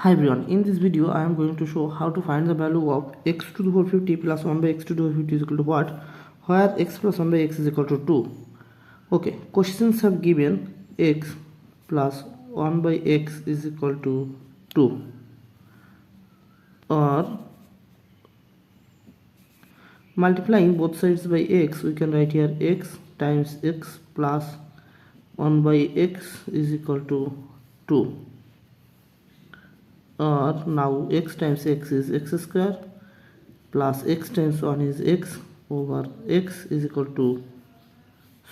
Hi everyone, in this video I am going to show how to find the value of x to the power 50 plus 1 by x to the power 50 is equal to what, where x plus 1 by x is equal to 2. Okay, questions have given x plus 1 by x is equal to 2, or multiplying both sides by x, we can write here x times x plus 1 by x is equal to 2. Or now x times x is x square plus x times 1 is x over x is equal to,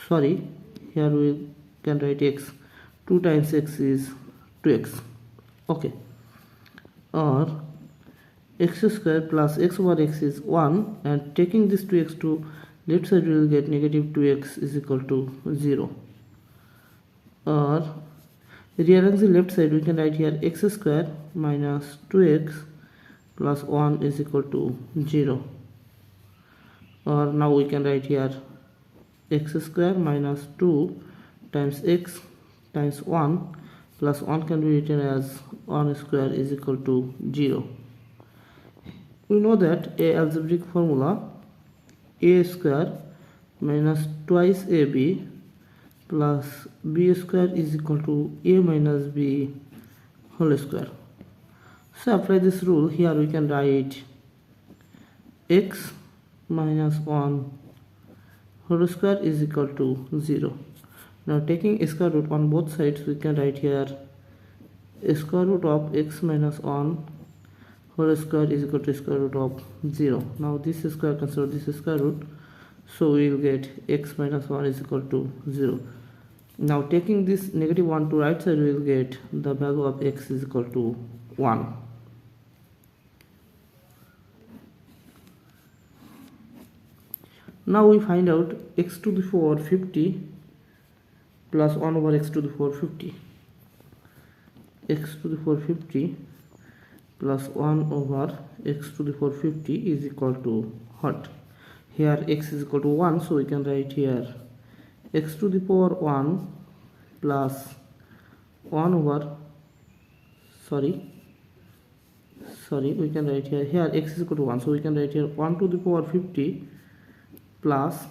here we can write x, 2 times x is 2x. Okay, or x square plus x over x is 1, and taking this 2x to left side we will get negative 2x is equal to 0. Or rearrange the left side, we can write here x square minus 2x plus 1 is equal to 0. Or now we can write here x square minus 2 times x times 1 plus 1 can be written as 1 square is equal to 0. We know that a algebraic formula a square minus twice ab plus b square is equal to a minus b whole square. So apply this rule. Here we can write x minus 1 whole square is equal to 0. Now taking square root on both sides, we can write here square root of x minus 1 whole square is equal to square root of 0. Now this square cancel this square root, so we will get x minus 1 is equal to 0. Now taking this negative 1 to right side, we will get the value of x is equal to 1. Now we find out x to the power 50 plus 1 over x to the power 50. X to the power 50 plus 1 over x to the power 50 is equal to what? Here x is equal to 1, so we can write here x to the power 1 plus 1 over, we can write here x is equal to 1, so we can write here 1 to the power 50 plus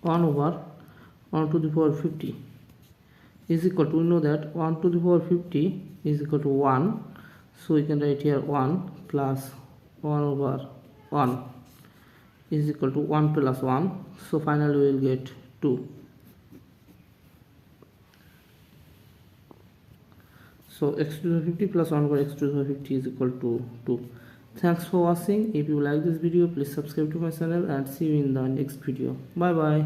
1 over 1 to the power 50 is equal to, we know that 1 to the power 50 is equal to 1, so we can write here 1 plus 1 over 1 is equal to 1 plus 1, so finally we will get 2. So x to the 50 plus 1 over x to the 50 is equal to 2. Thanks for watching. If you like this video, please subscribe to my channel and see you in the next video. Bye bye.